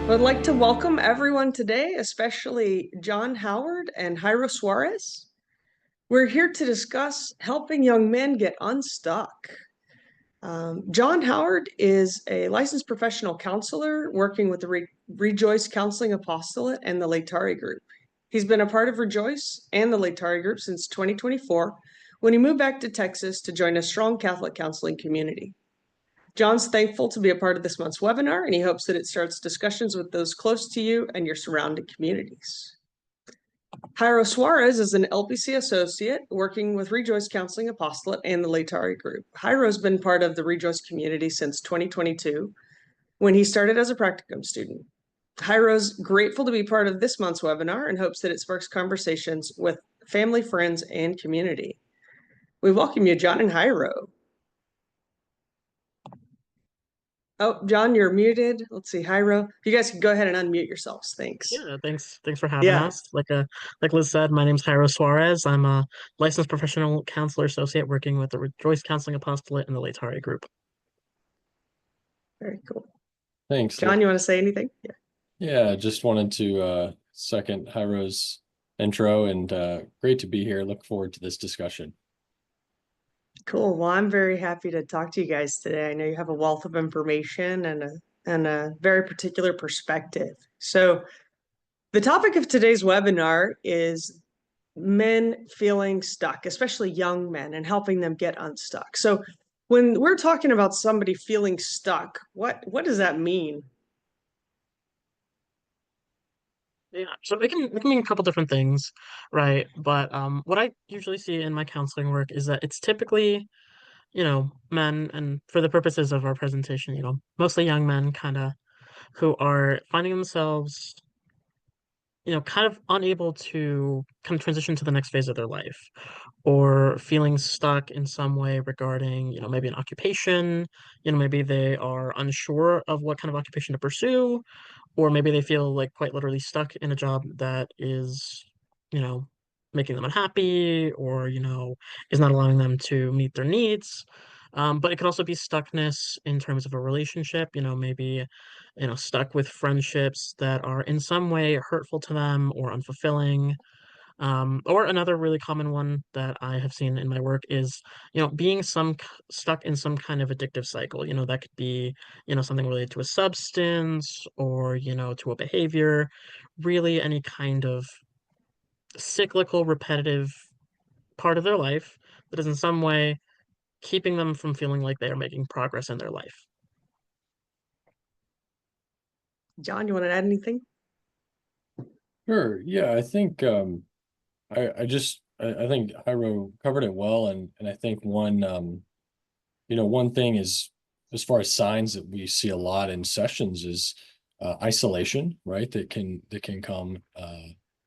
I'd like to welcome everyone today, especially John Howard and Jairo Suarez. We're here to discuss helping young men get unstuck. John Howard is a licensed professional counselor working with the Rejoice Counseling Apostolate and the Laetare Group. He's been a part of Rejoice and the Laetare Group since 2024, when he moved back to Texas to join a strong Catholic counseling community. John's thankful to be a part of this month's webinar, and he hopes that it starts discussions with those close to you and your surrounding communities. Jairo Suarez is an LPC associate working with Rejoice Counseling Apostolate and the Laetare Group. Jairo's been part of the Rejoice community since 2022, when he started as a practicum student. Jairo's grateful to be part of this month's webinar and hopes that it sparks conversations with family, friends, and community. We welcome you, John and Jairo. Oh, John, you're muted. Let's see, Jairo. You guys can go ahead and unmute yourselves. Thanks. Yeah, thanks for having Yeah, us. Like Liz said, my name's Jairo Suarez. I'm a licensed professional counselor associate working with the Rejoice Counseling Apostolate and the Laetare Group. very cool. Thanks. John, you want to say anything? Yeah. Yeah, just wanted to second Jairo's intro and great to be here. Look forward to this discussion. Cool. Well, I'm very happy to talk to you guys today. I know you have a wealth of information and a very particular perspective. So the topic of today's webinar is men feeling stuck, especially young men, and helping them get unstuck. So when we're talking about somebody feeling stuck, what does that mean? Yeah, so it can mean a couple different things, right? But what I usually see in my counseling work is that it's typically, men, and for the purposes of our presentation, mostly young men kind of who are finding themselves kind of unable to kind of transition to the next phase of their life or feeling stuck in some way regarding, maybe an occupation, maybe they are unsure of what kind of occupation to pursue, or maybe they feel like quite literally stuck in a job that is, you know, making them unhappy or, is not allowing them to meet their needs. But it could also be stuckness in terms of a relationship, maybe, stuck with friendships that are in some way hurtful to them or unfulfilling. Or another really common one that I have seen in my work is, being stuck in some kind of addictive cycle. That could be, something related to a substance or, to a behavior, really any kind of cyclical, repetitive part of their life that is in some way keeping them from feeling like they are making progress in their life. John, you want to add anything? Sure. Yeah, I think I think Jairo covered it well, and I think one thing is, as far as signs that we see a lot in sessions, is isolation, right? That can come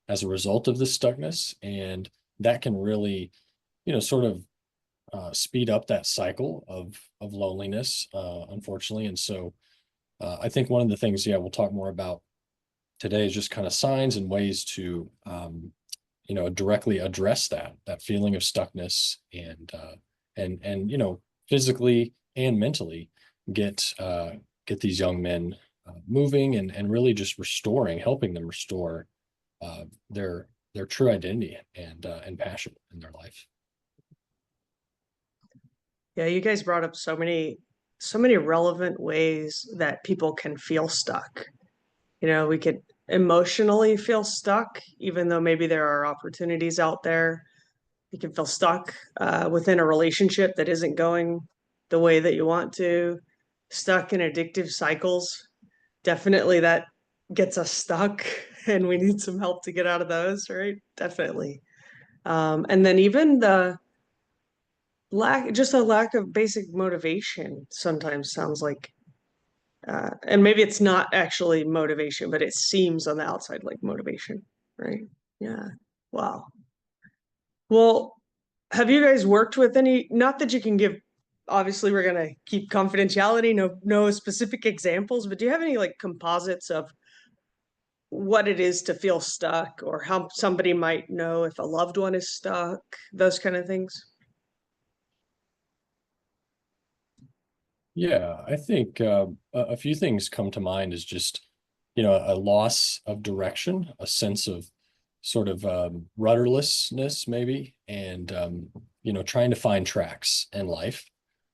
as a result of this stuckness, and that can really, sort of speed up that cycle of loneliness, unfortunately. And so I think one of the things, yeah, we'll talk more about today is just kind of signs and ways to directly address that feeling of stuckness, and physically and mentally get these young men moving, and really just helping them restore their true identity and passion in their life. Yeah, you guys brought up so many relevant ways that people can feel stuck. We could emotionally feel stuck, even though maybe there are opportunities out there. You can feel stuck within a relationship that isn't going the way that you want to, stuck in addictive cycles. Definitely that gets us stuck, and we need some help to get out of those, right? Definitely. And then even the lack of basic motivation sometimes sounds like and maybe it's not actually motivation, but it seems on the outside like motivation, right? Yeah. Wow. Well, have you guys worked with any, not that you can give, obviously we're gonna keep confidentiality, no specific examples, but do you have any like composites of what it is to feel stuck, or how somebody might know if a loved one is stuck, those kind of things? Yeah, I think a few things come to mind is just, a loss of direction, a sense of sort of rudderlessness maybe, and trying to find tracks in life.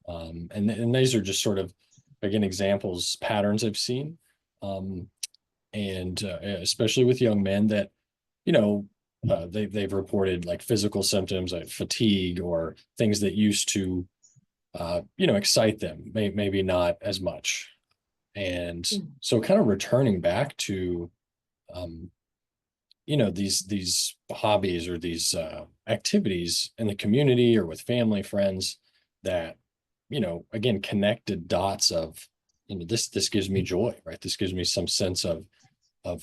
And these are just sort of, again, examples, patterns I've seen. And especially with young men that, they've reported like physical symptoms like fatigue or things that used to, excite them, maybe not as much. And so kind of returning back to, these hobbies or these activities in the community or with family, friends that, again, connected dots of, this gives me joy, right? This gives me some sense of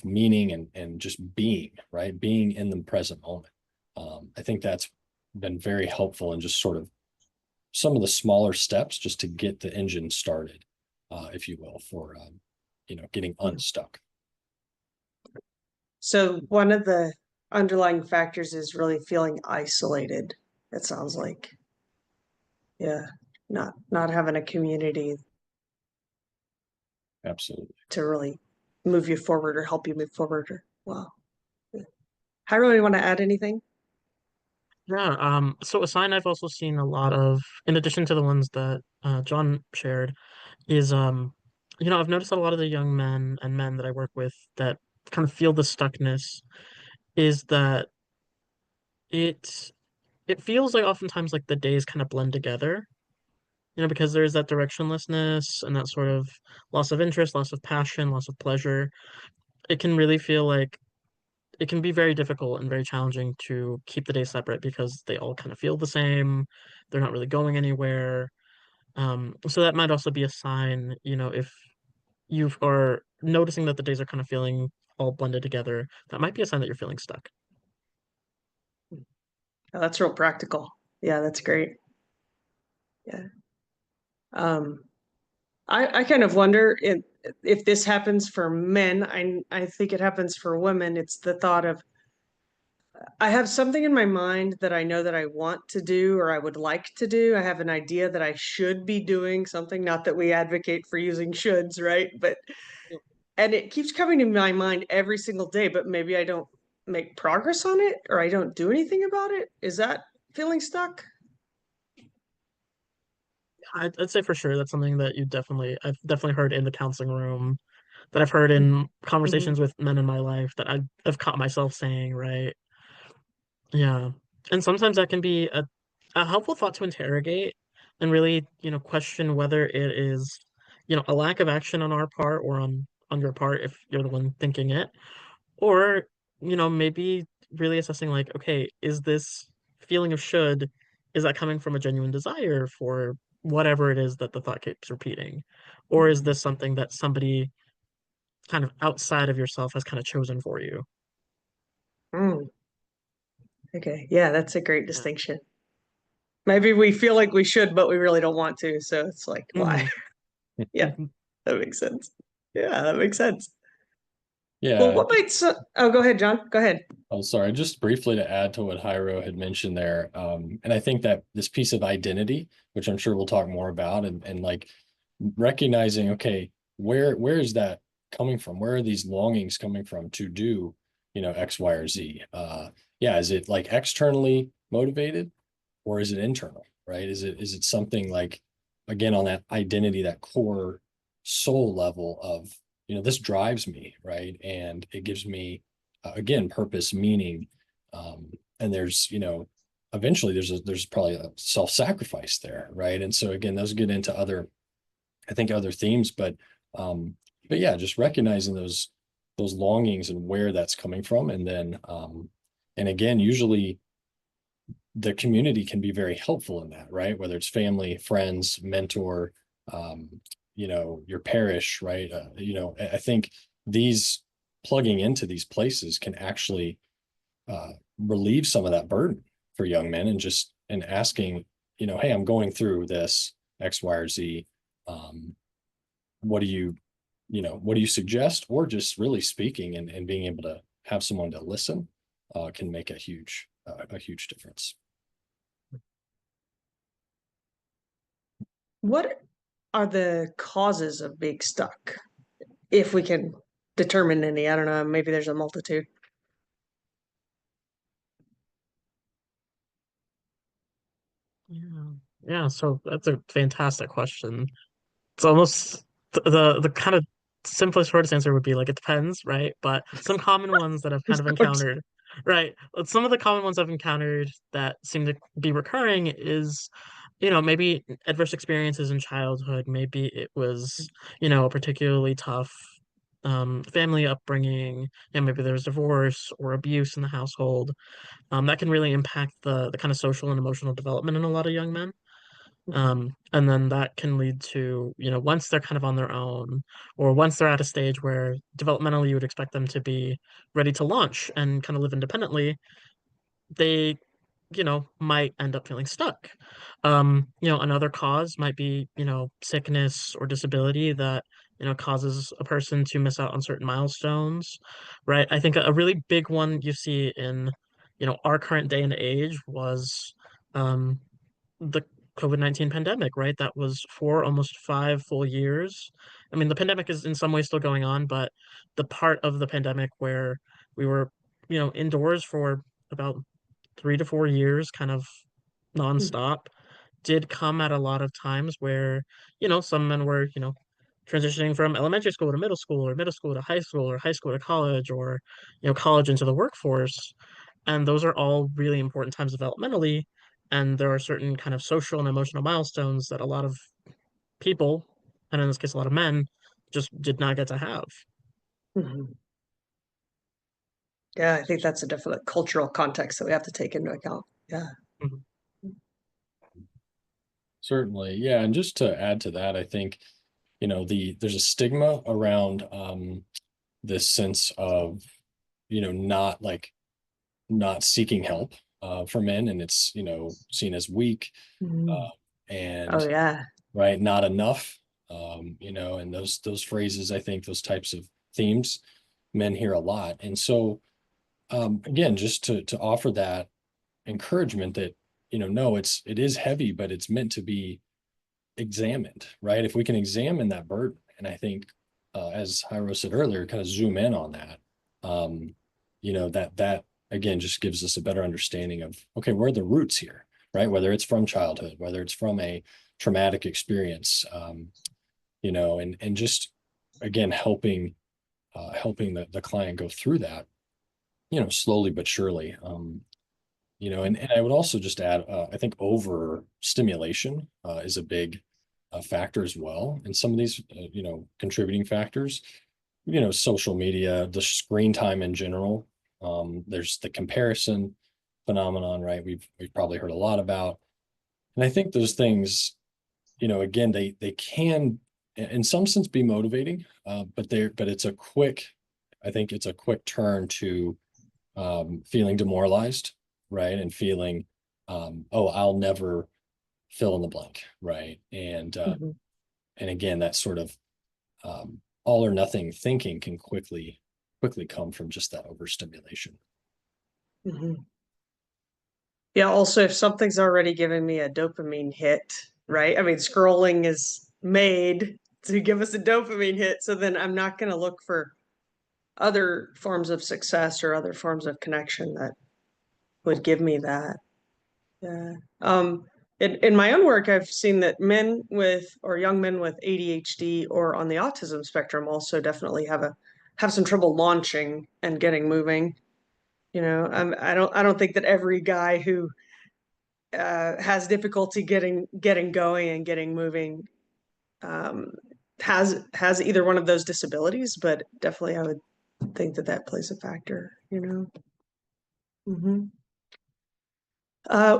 meaning and just being, right? Being in the present moment. I think that's been very helpful in just sort of some of the smaller steps just to get the engine started, if you will, for getting unstuck. So one of the underlying factors is really feeling isolated, it sounds like. Yeah, not having a community Absolutely. to really move you forward or help you move forward. Or wow. Jairo, you want to add anything? Yeah, so a sign I've also seen a lot of, in addition to the ones that John shared, is I've noticed a lot of the young men and men that I work with that kind of feel the stuckness is that it it feels like oftentimes like the days kind of blend together, because there's that directionlessness and that sort of loss of interest, loss of passion, loss of pleasure. It can really feel like it can be very difficult and very challenging to keep the days separate because they all kind of feel the same. They're not really going anywhere. So that might also be a sign, if you are noticing that the days are kind of feeling all blended together, that might be a sign that you're feeling stuck. Oh, that's real practical. Yeah, that's great. Yeah. Um, I kind of wonder if this happens for men. I think it happens for women. It's the thought of I have something in my mind that I know that I want to do or I would like to do. I have an idea that I should be doing something, not that we advocate for using shoulds, right? But and it keeps coming to my mind every single day, but maybe I don't make progress on it or I don't do anything about it. Is that feeling stuck? I'd say for sure that's something that I've definitely heard in the counseling room, that I've heard in Mhm. conversations with men in my life that I've caught myself saying, right? Yeah. And sometimes that can be a helpful thought to interrogate and really, question whether it is, a lack of action on our part or on your part if you're the one thinking it, or, maybe really assessing like, okay, is this feeling of should, is that coming from a genuine desire for whatever it is that the thought keeps repeating? Or is this something that somebody kind of outside of yourself has kind of chosen for you? Mm, okay. Yeah, that's a great Yeah. distinction. Maybe we feel like we should, but we really don't want to. So it's like, why? Hmm. Yeah, that makes sense. Yeah, that makes sense. Well, Yeah. what might oh, go ahead, John. Go ahead. Oh, sorry. Just briefly to add to what Jairo had mentioned there. And I think that this piece of identity, which I'm sure we'll talk more about, and like recognizing, okay, where is that coming from? Where are these longings coming from to do, X, Y, or Z? Yeah, is it like externally motivated or is it internal, right? Is it something like, again, on that identity, that core soul level of, this drives me, right? And it gives me, again, purpose, meaning. And there's, eventually there's probably a self-sacrifice there, right? And so again, those get into I think other themes, but yeah, just recognizing those longings and where that's coming from. And then and again, usually the community can be very helpful in that, right? Whether it's family, friends, mentor, your parish, right? I think these plugging into these places can actually relieve some of that burden for young men and asking, hey, I'm going through this X, Y, or Z. Um, what do what do you suggest? Or just really speaking and being able to have someone to listen can make a huge difference. What are the causes of being stuck, if we can determine any. I don't know. Maybe there's a multitude. Yeah. Yeah, so that's a fantastic question. It's almost the kind of simplest shortest answer would be like it depends, right? But some common ones that I've kind of Of course. encountered, right? Some of the common ones I've encountered that seem to be recurring is, maybe adverse experiences in childhood. Maybe it was, a particularly tough family upbringing, and maybe there was divorce or abuse in the household. That can really impact the kind of social and emotional development in a lot of young men. And then that can lead to, once they're kind of on their own, or once they're at a stage where developmentally you would expect them to be ready to launch and kind of live independently, they, might end up feeling stuck. Another cause might be, sickness or disability that, causes a person to miss out on certain milestones, right? I think a really big one you see in, our current day and age was, um, the COVID-19 pandemic, right? That was for almost 5 full years. I mean, the pandemic is in some ways still going on, but the part of the pandemic where we were, indoors for about 3 to 4 years, kind of nonstop, did come at a lot of times where, some men were, transitioning from elementary school to middle school, or middle school to high school, or high school to college, or, college into the workforce. And those are all really important times developmentally. And there are certain kind of social and emotional milestones that a lot of people, and in this case, a lot of men, just did not get to have. Mhm. Yeah, I think that's a definite cultural context that we have to take into account. Yeah. Mhm. Certainly. Yeah. And just to add to that, I think, there's a stigma around this sense of, not like not seeking help for men, and it's, seen as weak Mhm. and Oh yeah. right, not enough. And those phrases, I think those types of themes men hear a lot. And so again, just to offer that encouragement that, no, it is heavy, but it's meant to be examined, right? If we can examine that burden, and I think as Jairo said earlier, kind of zoom in on that, that again just gives us a better understanding of, okay, where are the roots here, right? Whether it's from childhood, whether it's from a traumatic experience, and just again helping the client go through that, slowly but surely. And I would also just add, I think overstimulation is a big factor as well. And some of these, contributing factors, social media, the screen time in general. There's the comparison phenomenon, right? We've probably heard a lot about. And I think those things, again, they can, in some sense, be motivating, but I think it's a quick turn to feeling demoralized, right? And feeling, oh, I'll never fill in the blank, right? Mhm. And again, that sort of all or nothing thinking can quickly come from just that overstimulation. Mhm. Yeah, also if something's already giving me a dopamine hit, right? I mean, scrolling is made to give us a dopamine hit, so then I'm not going to look for other forms of success or other forms of connection that would give me that. Yeah. In my own work, I've seen that men with or young men with ADHD or on the autism spectrum also definitely have some trouble launching and getting moving. I don't think that every guy who has difficulty getting going and getting moving um, has either one of those disabilities, but definitely I would think that that plays a factor. Hmm.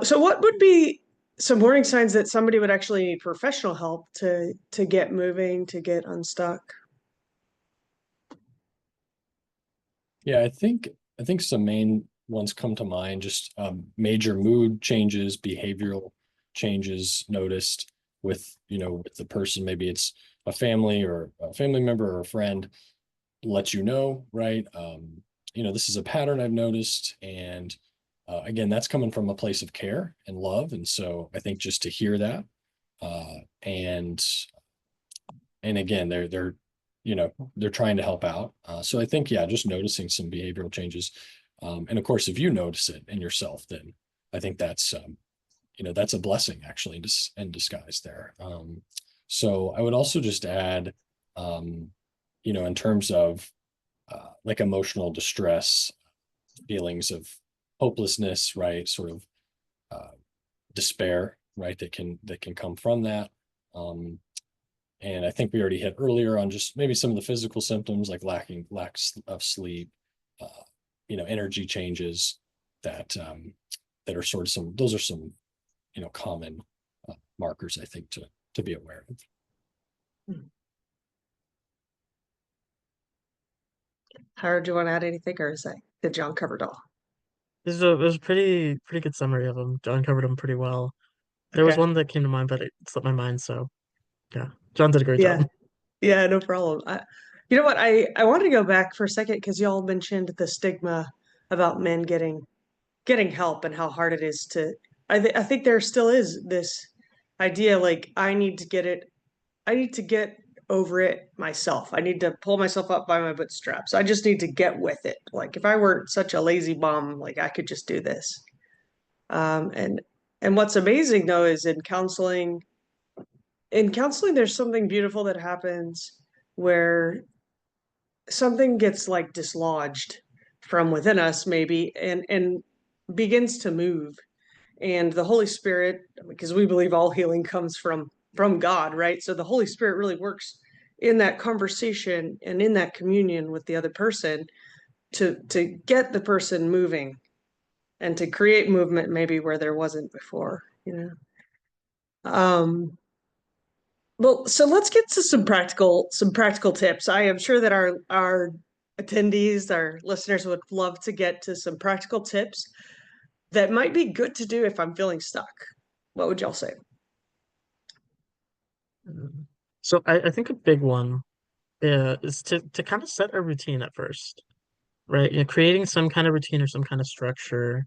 So what would be some warning signs that somebody would actually need professional help to get moving, to get unstuck? Yeah, I think some main ones come to mind, just major mood changes, behavioral changes noticed with the person. Maybe it's a family member or a friend lets you know, right? This is a pattern I've noticed. And again, that's coming from a place of care and love. And so I think just to hear that, uh, and again, they're they're trying to help out. So I think, yeah, just noticing some behavioral changes. And of course, if you notice it in yourself, then I think that's a blessing actually in disguise there. So I would also just add, in terms of like emotional distress, feelings of hopelessness, right? Sort of uh, despair, right? That can come from that. Um, and I think we already hit earlier on just maybe some of the physical symptoms like lack of sleep, uh, energy changes that are sort of those are some, common markers, I think, to be aware of. Howard, do you want to add anything, or did John cover it all? This is a pretty good summary of them. John covered them pretty well. There was Okay. one that came to mind, but it slipped my mind. So yeah, John did a great Yeah. job. Yeah, no problem. You know what? I wanted to go back for a second because y'all mentioned the stigma about men getting help and how hard it is to. I think there still is this idea like I need to get over it myself. I need to pull myself up by my bootstraps. I just need to get with it. Like if I weren't such a lazy bum, like I could just do this. Um, and and what's amazing though is in counseling, there's something beautiful that happens where something gets like dislodged from within us maybe and begins to move, and the Holy Spirit, because we believe all healing comes from God, right? So the Holy Spirit really works in that conversation and in that communion with the other person to get the person moving and to create movement maybe where there wasn't before, you know. Well, so let's get to some practical tips. I am sure that our attendees, our listeners would love to get to some practical tips that might be good to do if I'm feeling stuck. What would y'all say? So I think a big one is to kind of set a routine at first, right? Creating some kind of routine or some kind of structure,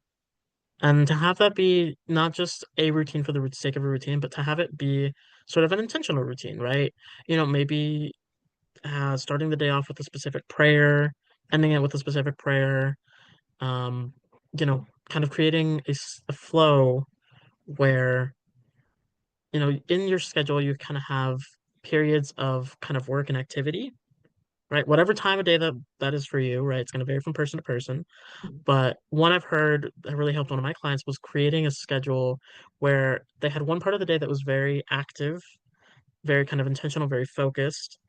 and to have that be not just a routine for the sake of a routine, but to have it be sort of an intentional routine, right? Maybe starting the day off with a specific prayer, ending it with a specific prayer, um, kind of creating a flow where, in your schedule, you kind of have periods of kind of work and activity, right? Whatever time of day that is for you, right? It's going to vary from person to person. But one I've heard that really helped one of my clients was creating a schedule where they had one part of the day that was very active, very kind of intentional, very focused.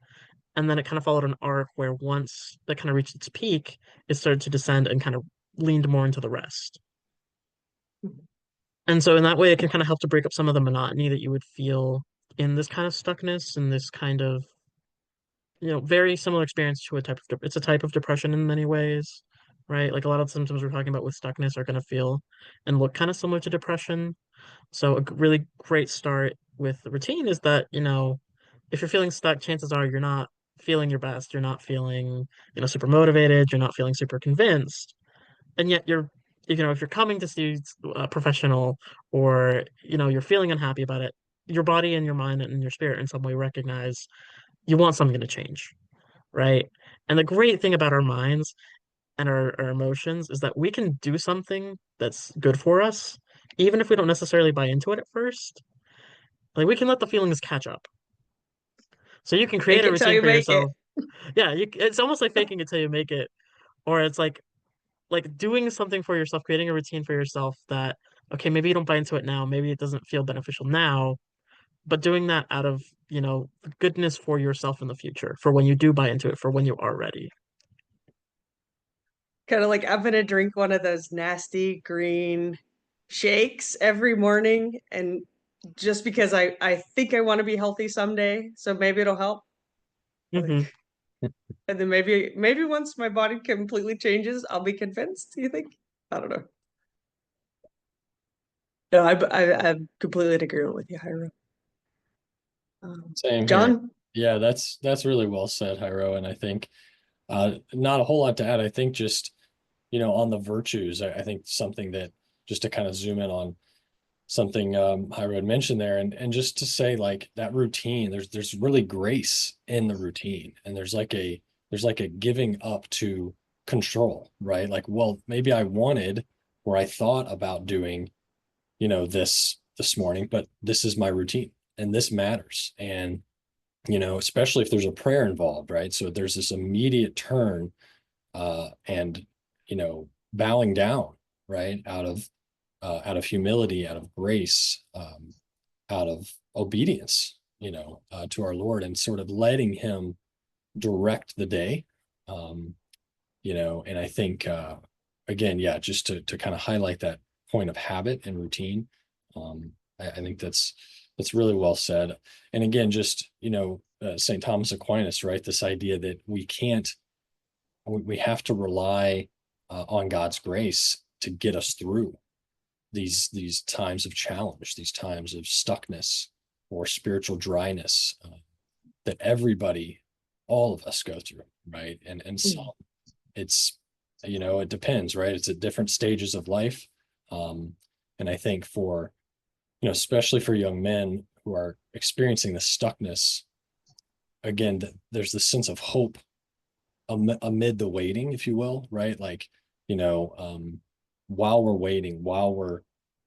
And then it kind of followed an arc where once that kind of reached its peak, it started to descend and kind of leaned more into the rest. And so in that way, it can kind of help to break up some of the monotony that you would feel in this kind of stuckness and this kind of, very similar experience to it's a type of depression in many ways, right? Like a lot of the symptoms we're talking about with stuckness are going to feel and look kind of similar to depression. So a really great start with the routine is that, if you're feeling stuck, chances are you're not feeling your best. You're not feeling, super motivated. You're not feeling super convinced. And yet if you're coming to see a professional or, you're feeling unhappy about it, your body and your mind and your spirit in some way recognize you want something to change, right? And the great thing about our minds and our emotions is that we can do something that's good for us, even if we don't necessarily buy into it at first. Like we can let the feelings catch up. So you can create Fake a it till routine you for make it. yourself. Yeah, it's almost like faking it till you make it, or it's like doing something for yourself, creating a routine for yourself that okay, maybe you don't buy into it now, maybe it doesn't feel beneficial now, but doing that out of, goodness for yourself in the future, for when you do buy into it, for when you are ready. Kind of like I'm gonna drink one of those nasty green shakes every morning, and just because I think I want to be healthy someday, so maybe it'll help. Hmm. Like, and then maybe once my body completely changes, I'll be convinced. You think? I don't know. No, I'm completely in agreement with you, Jairo. Same here. John? Yeah, that's really well said, Jairo. And I think not a whole lot to add. I think just, on the virtues, I think something that just to kind of zoom in on, something Jairo had mentioned there, and just to say like that routine, there's really grace in the routine, and there's like a giving up to control, right? Like, well, maybe I wanted or I thought about doing, this morning, but this is my routine and this matters. And, especially if there's a prayer involved, right? So there's this immediate turn and, bowing down, right? Out of humility, out of grace, out of obedience, to our Lord, and sort of letting him direct the day. Um, and I think, again, yeah, just to kind of highlight that point of habit and routine. I think that's really well said. And again, just, St. Thomas Aquinas, right? This idea that we have to rely on God's grace to get us through these times of challenge, these times of stuckness or spiritual dryness that everybody, all of us go through, right? And some, it's, it depends, right? It's at different stages of life. And I think for, especially for young men who are experiencing the stuckness, again, there's this sense of hope amid the waiting, if you will, right? Like, while we're waiting, while we're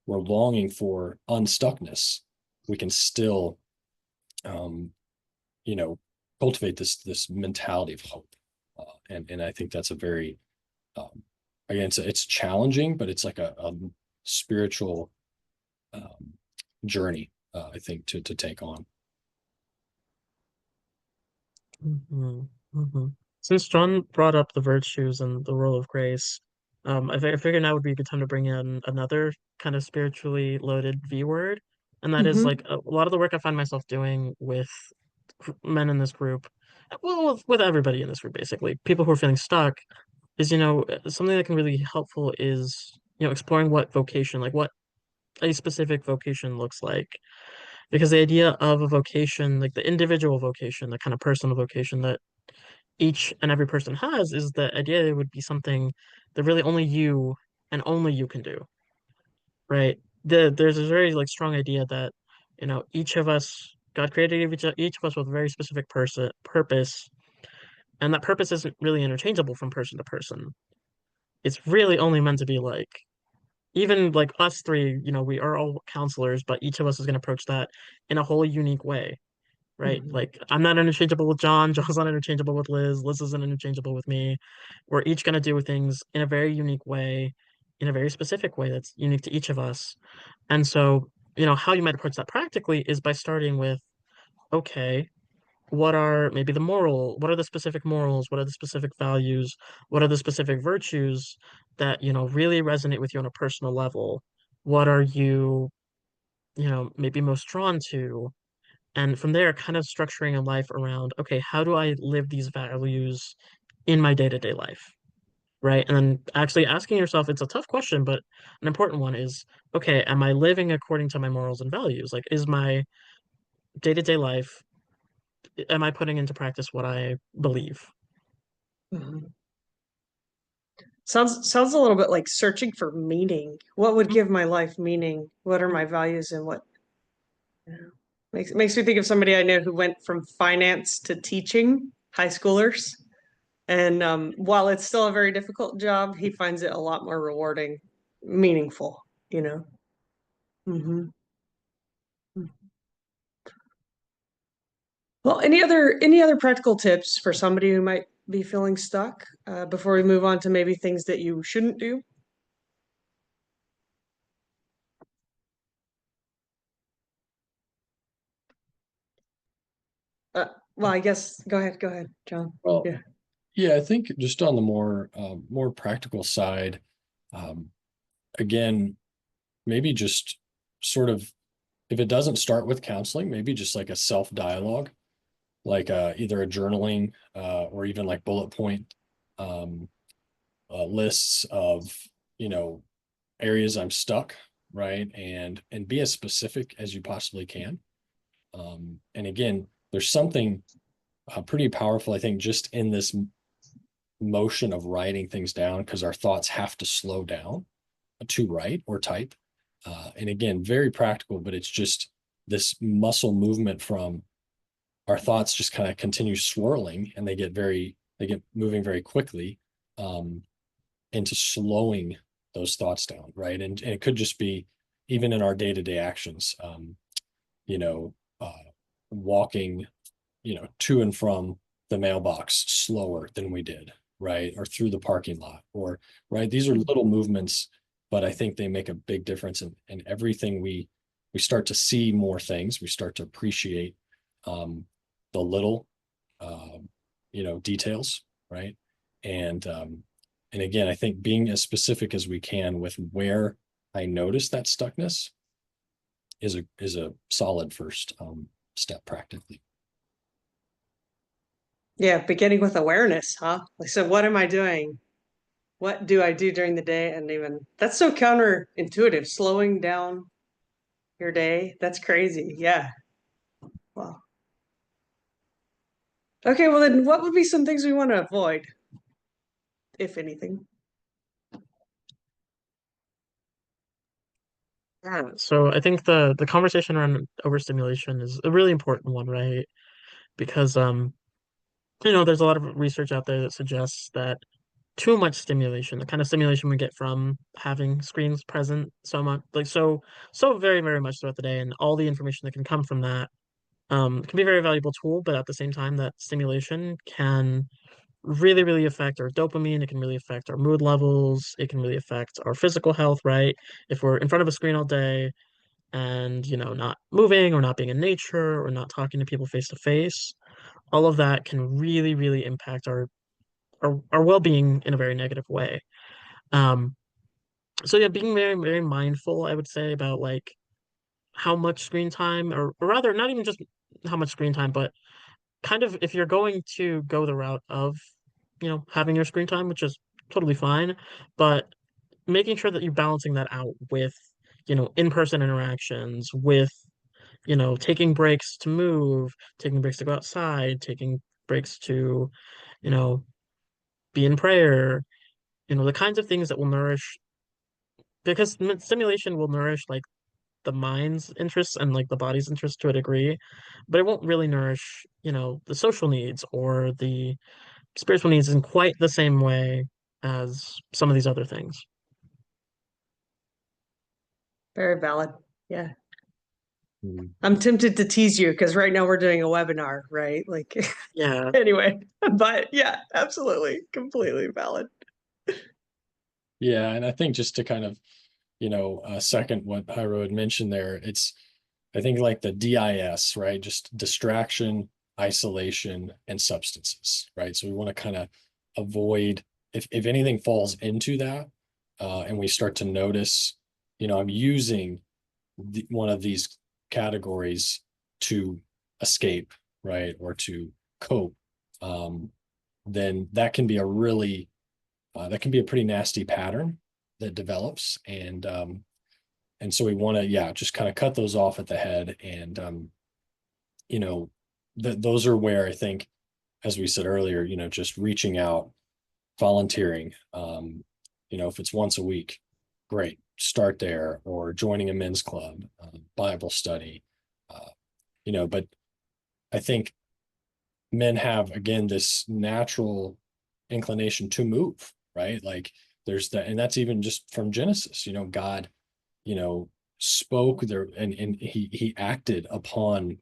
longing for unstuckness, we can still, um, you know, cultivate this mentality of hope. And I think that's a very, again, it's challenging, but it's like a spiritual journey, I think, to take on. Since John brought up the virtues and the role of grace, I figured now would be a good time to bring in another kind of spiritually loaded V word, and that is like a lot of the work I find myself doing with men in this group, well, with everybody in this group, basically, people who are feeling stuck, is, something that can really be helpful is, exploring what vocation, like what a specific vocation looks like. Because the idea of a vocation, like the individual vocation, the kind of personal vocation that each and every person has, is the idea it would be something that really only you can do, right? There's a very like strong idea that, each of us, God created each of us with a very specific purpose, and that purpose isn't really interchangeable from person to person. It's really only meant to be like, even like us three, we are all counselors, but each of us is going to approach that in a whole unique way, right? Like I'm not interchangeable with John, John's not interchangeable with Liz, Liz isn't interchangeable with me. We're each going to do things in a very unique way, in a very specific way that's unique to each of us. And so, how you might approach that practically is by starting with, okay, what are the specific morals, what are the specific values, what are the specific virtues that, really resonate with you on a personal level? What are you, maybe most drawn to? And from there, kind of structuring a life around, okay, how do I live these values in my day-to-day life? Right. And then actually asking yourself, it's a tough question, but an important one is, okay, am I living according to my morals and values? Like, is my day-to-day life, am I putting into practice what I believe? Mhm. Sounds a little bit like searching for meaning. What would give my life meaning? What are my values and what, you know, makes me think of somebody I know who went from finance to teaching high schoolers. And while it's still a very difficult job, he finds it a lot more rewarding, meaningful, you know. Hmm. Well, any other practical tips for somebody who might be feeling stuck before we move on to maybe things that you shouldn't do? Uh, well, I guess go ahead, John. Well, Yeah. yeah, I think just on the more practical side, um, again, maybe just sort of, if it doesn't start with counseling, maybe just like a self dialogue, like either a journaling or even like bullet point um, lists of, you know areas I'm stuck, right? And be as specific as you possibly can. And again, there's something pretty powerful, I think, just in this motion of writing things down, because our thoughts have to slow down to write or type. And again, very practical, but it's just this muscle movement from our thoughts just kind of continue swirling, and they get moving very quickly, into slowing those thoughts down, right? And it could just be even in our day-to-day actions, you know, walking, to and from the mailbox slower than we did, right? Or through the parking lot, or right. These are little movements, but I think they make a big difference in everything. We start to see more things. We start to appreciate the little, details, right? And again, I think being as specific as we can with where I notice that stuckness is a solid first step practically. Yeah, beginning with awareness, huh? Like, so what am I doing? What do I do during the day? And even that's so counterintuitive, slowing down your day. That's crazy. Yeah. Wow. Okay, well then what would be some things we want to avoid, if anything? Yeah, so I think the conversation around overstimulation is a really important one, right? Because there's a lot of research out there that suggests that too much stimulation, the kind of stimulation we get from having screens present so much, like so very, very much throughout the day, and all the information that can come from that, can be a very valuable tool, but at the same time, that stimulation can really, really affect our dopamine. It can really affect our mood levels. It can really affect our physical health, right? If we're in front of a screen all day and, not moving or not being in nature or not talking to people face to face, all of that can really, really impact our well-being in a very negative way. Um, so yeah, being very, very mindful, I would say, about like how much screen time, or rather, not even just how much screen time, but kind of if you're going to go the route of, having your screen time, which is totally fine, but making sure that you're balancing that out with, in-person interactions, with, taking breaks to move, taking breaks to go outside, taking breaks to, you know, be in prayer, the kinds of things that will nourish, because stimulation will nourish like the mind's interests and like the body's interests to a degree, but it won't really nourish, the social needs or the spiritual needs in quite the same way as some of these other things. Very valid. Yeah. Mm. I'm tempted to tease you because right now we're doing a webinar, right? Like, Yeah. anyway, but yeah, absolutely, completely valid. Yeah, and I think just to kind of, second what Jairo had mentioned there, I think like the DIS, right? Just distraction, isolation, and substances, right? So we want to kind of avoid if anything falls into that, and we start to notice, I'm using one of these categories to escape, right, or to cope, um, then that can be a pretty nasty pattern that develops, and so we want to, yeah, just kind of cut those off at the head. And you know those are where I think, as we said earlier, just reaching out, volunteering, if it's once a week, great, start there, or joining a men's club, Bible study, uh, but I think men have, again, this natural inclination to move, right? Like there's that, and that's even just from Genesis. God, you know, spoke there, and he acted upon,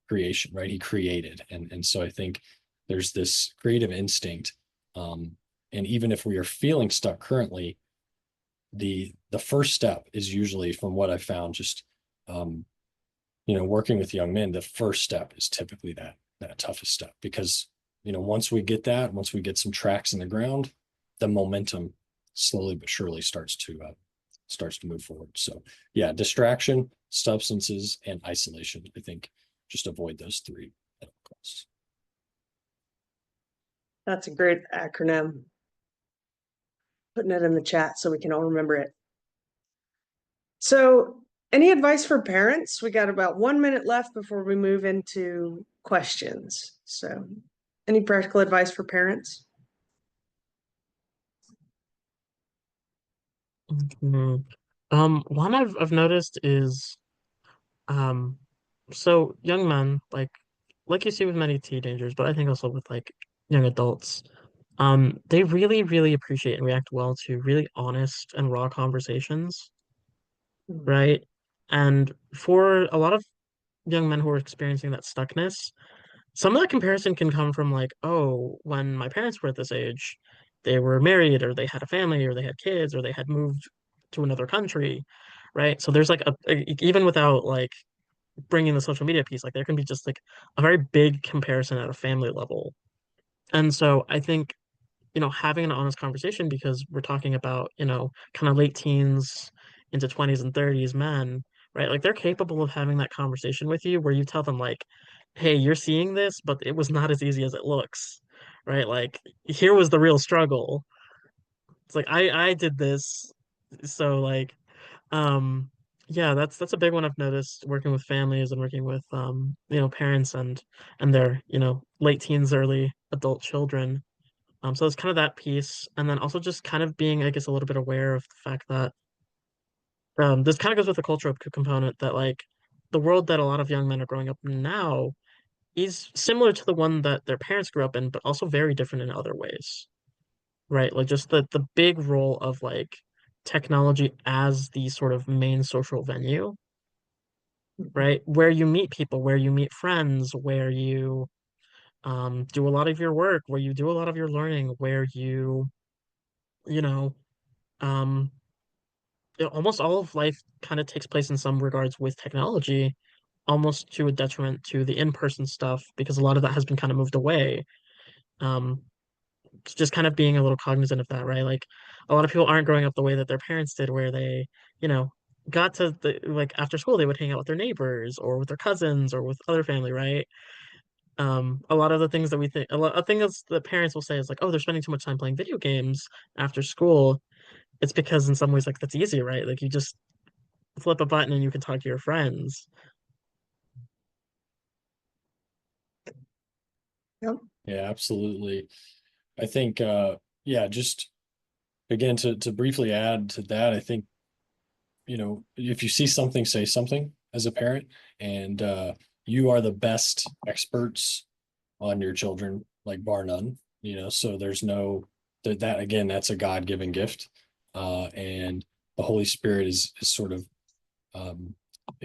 creation, right? He created. And so I think there's this creative instinct. And even if we are feeling stuck currently, the first step is usually, from what I've found, just working with young men, the first step is typically that toughest step, because once we get some tracks in the ground, the momentum slowly but surely starts to move forward. So yeah, distraction, substances, and isolation. I think just avoid those three at all costs. That's a great acronym. Putting it in the chat so we can all remember it. So, any advice for parents? We got about 1 minute left before we move into questions. So, any practical advice for parents? Mhm. One I've noticed is um so young men, like you see with many teenagers, but I think also with like young adults, they really, really appreciate and react well to really honest and raw conversations, Mhm. right? And for a lot of young men who are experiencing that stuckness, some of that comparison can come from like, oh, when my parents were at this age, they were married or they had a family or they had kids or they had moved to another country, right? So there's like even without like bringing the social media piece, like there can be just like a very big comparison at a family level. And so I think, having an honest conversation because we're talking about, kind of late teens into 20s and 30s men, right? Like they're capable of having that conversation with you where you tell them like, hey, you're seeing this, but it was not as easy as it looks, right? Like here was the real struggle. It's like I did this. So like um yeah, that's a big one I've noticed working with families and working with parents and their, late teens, early adult children. So it's kind of that piece, and then also just kind of being, I guess, a little bit aware of the fact that this kind of goes with the cultural component that like the world that a lot of young men are growing up in now is similar to the one that their parents grew up in, but also very different in other ways, right? Like just the big role of like technology as the sort of main social venue, right? Where you meet people, where you meet friends, where you do a lot of your work, where you do a lot of your learning, where you know, um, almost all of life kind of takes place in some regards with technology, almost to a detriment to the in-person stuff because a lot of that has been kind of moved away. Um, it's just kind of being a little cognizant of that, right? Like a lot of people aren't growing up the way that their parents did, where they, you know, got to like after school they would hang out with their neighbors or with their cousins or with other family, right? A lot of the things that we think, a lot of things that parents will say is like, oh, they're spending too much time playing video games after school. It's because in some ways, like that's easy, right? Like you just flip a button and you can talk to your friends. Yep. Yeah, absolutely. I think yeah, just again to briefly add to that, I think, if you see something, say something as a parent, and you are the best experts on your children, like bar none, so there's no that again, that's a God-given gift. And the Holy Spirit is sort of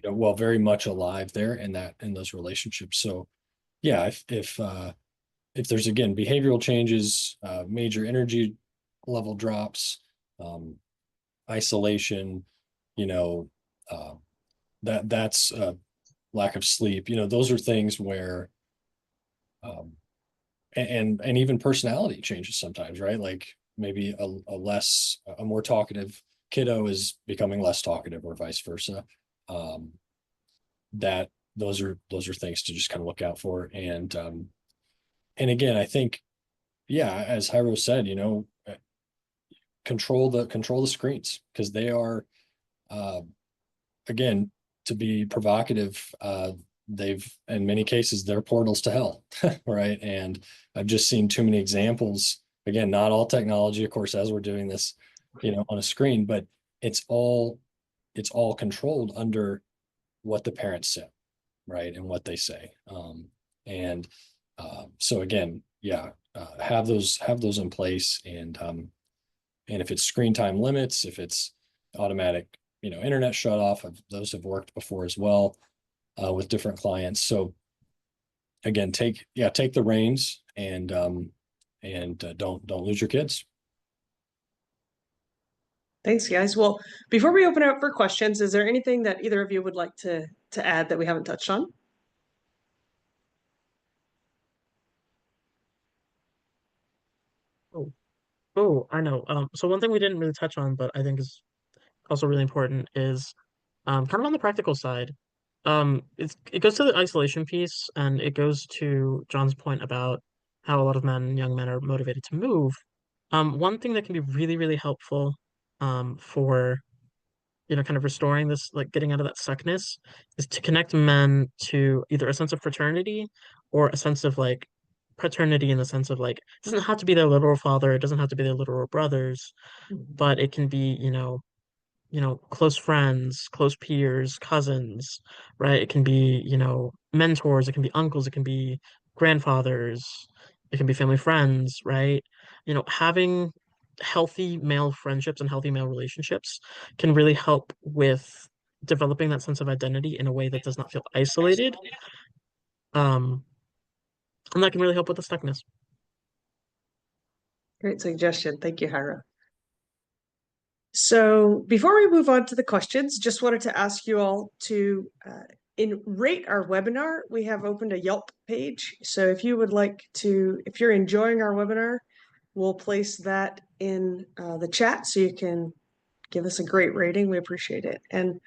well, very much alive there in those relationships. So yeah, if there's again behavioral changes, major energy level drops, um, isolation, you know, uh, that's lack of sleep. Those are things where, um, and even personality changes sometimes, right? Like maybe a more talkative kiddo is becoming less talkative, or vice versa. Um, that those are things to just kind of look out for, and again, I think, yeah, as Jairo said, control the screens because they are, uh, again, to be provocative, they've in many cases they're portals to hell, right? And I've just seen too many examples. Again, not all technology, of course, as we're doing this, on a screen, but it's all it's all controlled under what the parents say, right, and what they say. And so again, yeah, have those in place, and if it's screen time limits, if it's automatic, internet shut off, those have worked before as well, with different clients. So again, take the reins, and don't lose your kids. Thanks, guys. Well, before we open it up for questions, is there anything that either of you would like to add that we haven't touched on? Oh, oh, I know. So one thing we didn't really touch on, but I think is also really important is kind of on the practical side. It goes to the isolation piece, and it goes to John's point about how a lot of young men are motivated to move. One thing that can be really, really helpful, for kind of restoring this, like getting out of that suckness, is to connect men to either a sense of fraternity or a sense of like paternity in the sense of like, it doesn't have to be their literal father, it doesn't have to be their literal brothers, Mhm. but it can be, close friends, close peers, cousins, right? It can be, mentors, it can be uncles, it can be grandfathers, it can be family friends, right? Having healthy male friendships and healthy male relationships can really help with developing that sense of identity in a way that does not feel isolated. Um, and that can really help with the stuckness. Great suggestion. Thank you, Jairo. So before we move on to the questions, just wanted to ask you all to rate our webinar. We have opened a Yelp page. So if you would like to, if you're enjoying our webinar, we'll place that in the chat so you can give us a great rating. We appreciate it. And